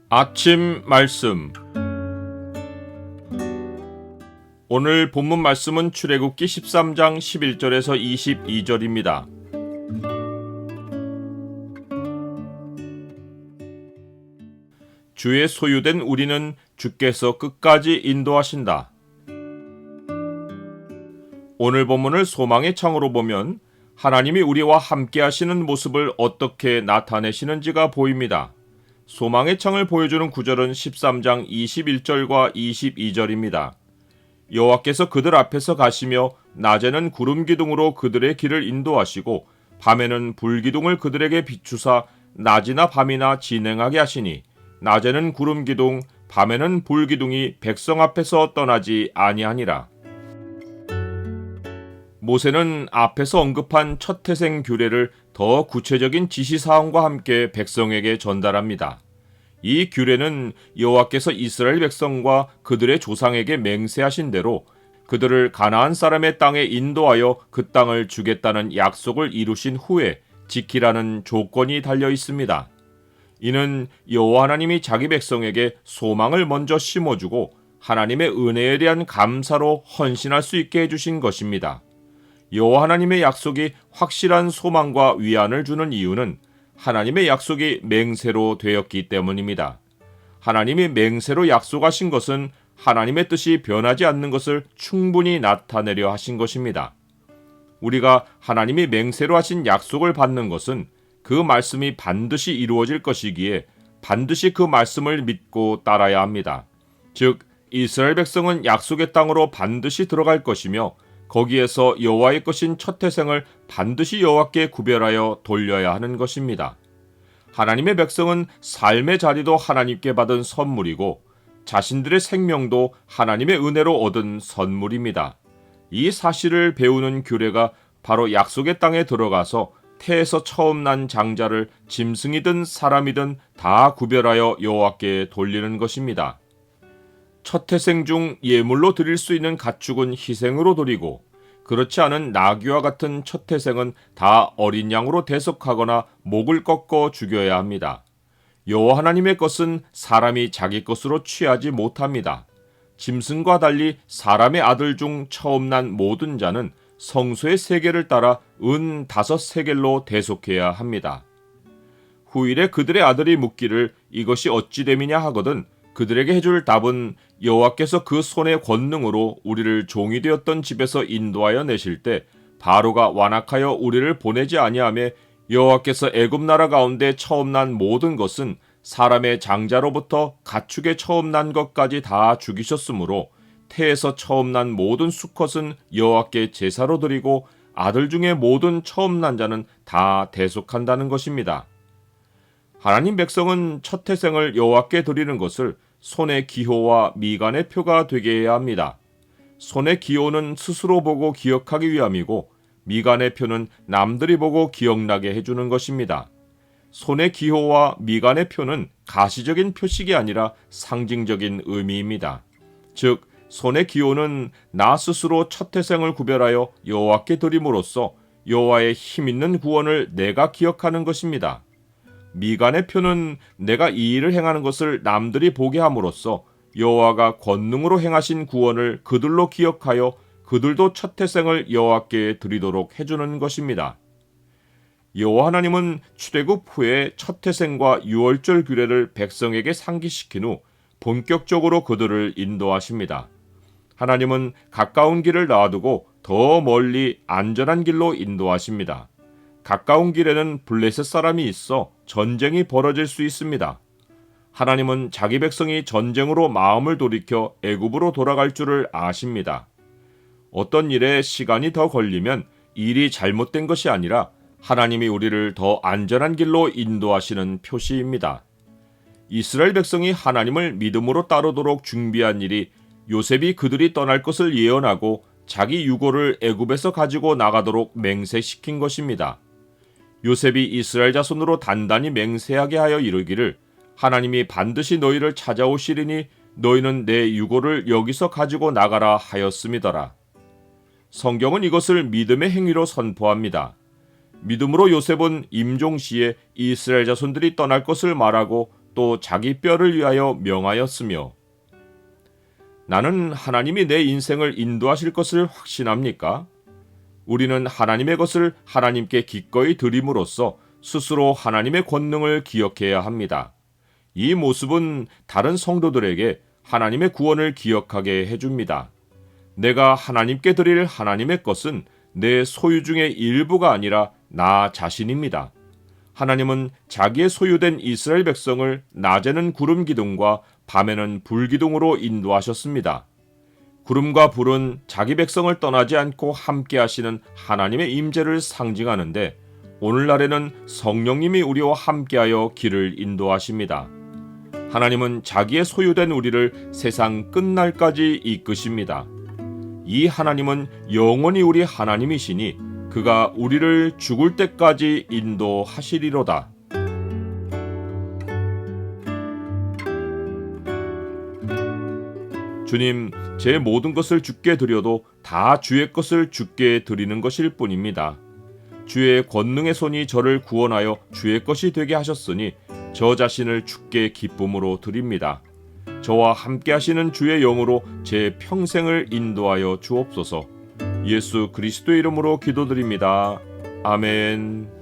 아침 말씀. 오늘 본문 말씀은 출애굽기 13장 11절에서 22절입니다. 주의 소유된 우리는 주께서 끝까지 인도하신다. 오늘 본문을 소망의 창으로 보면 하나님이 우리와 함께 하시는 모습을 어떻게 나타내시는지가 보입니다. 소망의 창을 보여주는 구절은 13장 21절과 22절입니다. 여호와께서 그들 앞에서 가시며 낮에는 구름 기둥으로 그들의 길을 인도하시고 밤에는 불 기둥을 그들에게 비추사 낮이나 밤이나 진행하게 하시니 낮에는 구름 기둥 밤에는 불 기둥이 백성 앞에서 떠나지 아니하니라. 모세는 앞에서 언급한 첫 태생 규례를 더 구체적인 지시사항과 함께 백성에게 전달합니다. 이 규례는 여호와께서 이스라엘 백성과 그들의 조상에게 맹세하신 대로 그들을 가나안 사람의 땅에 인도하여 그 땅을 주겠다는 약속을 이루신 후에 지키라는 조건이 달려 있습니다. 이는 여호와 하나님이 자기 백성에게 소망을 먼저 심어주고 하나님의 은혜에 대한 감사로 헌신할 수 있게 해주신 것입니다. 여호와 하나님의 약속이 확실한 소망과 위안을 주는 이유는 하나님의 약속이 맹세로 되었기 때문입니다. 하나님이 맹세로 약속하신 것은 하나님의 뜻이 변하지 않는 것을 충분히 나타내려 하신 것입니다. 우리가 하나님이 맹세로 하신 약속을 받는 것은 그 말씀이 반드시 이루어질 것이기에 반드시 그 말씀을 믿고 따라야 합니다. 즉, 이스라엘 백성은 약속의 땅으로 반드시 들어갈 것이며 거기에서 여호와의 것인 첫 태생을 반드시 여호와께 구별하여 돌려야 하는 것입니다. 하나님의 백성은 삶의 자리도 하나님께 받은 선물이고 자신들의 생명도 하나님의 은혜로 얻은 선물입니다. 이 사실을 배우는 규례가 바로 약속의 땅에 들어가서 태에서 처음 난 장자를 짐승이든 사람이든 다 구별하여 여호와께 돌리는 것입니다. 첫 태생 중 예물로 드릴 수 있는 가축은 희생으로 드리고 그렇지 않은 나귀와 같은 첫 태생은 다 어린 양으로 대속하거나 목을 꺾어 죽여야 합니다. 여호와 하나님의 것은 사람이 자기 것으로 취하지 못합니다. 짐승과 달리 사람의 아들 중 처음 난 모든 자는 성소의 세겔을 따라 은 5세겔로 대속해야 합니다. 후일에 그들의 아들이 묻기를 이것이 어찌 됨이냐 하거든 그들에게 해줄 답은 여호와께서 그 손의 권능으로 우리를 종이 되었던 집에서 인도하여 내실 때 바로가 완악하여 우리를 보내지 아니하며 여호와께서 애굽 나라 가운데 처음 난 모든 것은 사람의 장자로부터 가축의 처음 난 것까지 다 죽이셨으므로 태에서 처음 난 모든 수컷은 여호와께 제사로 드리고 아들 중에 모든 처음 난 자는 다 대속한다는 것입니다. 하나님 백성은 첫 태생을 여호와께 드리는 것을 손의 기호와 미간의 표가 되게 해야 합니다. 손의 기호는 스스로 보고 기억하기 위함이고 미간의 표는 남들이 보고 기억나게 해주는 것입니다. 손의 기호와 미간의 표는 가시적인 표식이 아니라 상징적인 의미입니다. 즉, 손의 기호는 나 스스로 첫 태생을 구별하여 여호와께 드림으로써 여호와의 힘있는 구원을 내가 기억하는 것입니다. 미간의 표는 내가 이 일을 행하는 것을 남들이 보게 함으로써 여호와가 권능으로 행하신 구원을 그들로 기억하여 그들도 첫 태생을 여호와께 드리도록 해주는 것입니다. 여호와 하나님은 출애굽 후에 첫 태생과 유월절 규례를 백성에게 상기시킨 후 본격적으로 그들을 인도하십니다. 하나님은 가까운 길을 놔두고 더 멀리 안전한 길로 인도하십니다. 가까운 길에는 블레셋 사람이 있어 전쟁이 벌어질 수 있습니다. 하나님은 자기 백성이 전쟁으로 마음을 돌이켜 애굽으로 돌아갈 줄을 아십니다. 어떤 일에 시간이 더 걸리면 일이 잘못된 것이 아니라 하나님이 우리를 더 안전한 길로 인도하시는 표시입니다. 이스라엘 백성이 하나님을 믿음으로 따르도록 준비한 일이 요셉이 그들이 떠날 것을 예언하고 자기 유고를 애굽에서 가지고 나가도록 맹세시킨 것입니다. 요셉이 이스라엘 자손으로 단단히 맹세하게 하여 이르기를 하나님이 반드시 너희를 찾아오시리니 너희는 내 유고를 여기서 가지고 나가라 하였음이더라. 성경은 이것을 믿음의 행위로 선포합니다. 믿음으로 요셉은 임종시에 이스라엘 자손들이 떠날 것을 말하고 또 자기 뼈를 위하여 명하였으며 나는 하나님이 내 인생을 인도하실 것을 확신합니까? 우리는 하나님의 것을 하나님께 기꺼이 드림으로써 스스로 하나님의 권능을 기억해야 합니다. 이 모습은 다른 성도들에게 하나님의 구원을 기억하게 해줍니다. 내가 하나님께 드릴 하나님의 것은 내 소유 중의 일부가 아니라 나 자신입니다. 하나님은 자기의 소유된 이스라엘 백성을 낮에는 구름 기둥과 밤에는 불 기둥으로 인도하셨습니다. 구름과 불은 자기 백성을 떠나지 않고 함께 하시는 하나님의 임재를 상징하는데 오늘날에는 성령님이 우리와 함께하여 길을 인도하십니다. 하나님은 자기의 소유된 우리를 세상 끝날까지 이끄십니다. 이 하나님은 영원히 우리 하나님이시니 그가 우리를 죽을 때까지 인도하시리로다. 주님, 제 모든 것을 주께 드려도 다 주의 것을 주께 드리는 것일 뿐입니다. 주의 권능의 손이 저를 구원하여 주의 것이 되게 하셨으니 저 자신을 주께 기쁨으로 드립니다. 저와 함께 하시는 주의 영으로 제 평생을 인도하여 주옵소서. 예수 그리스도의 이름으로 기도드립니다. 아멘.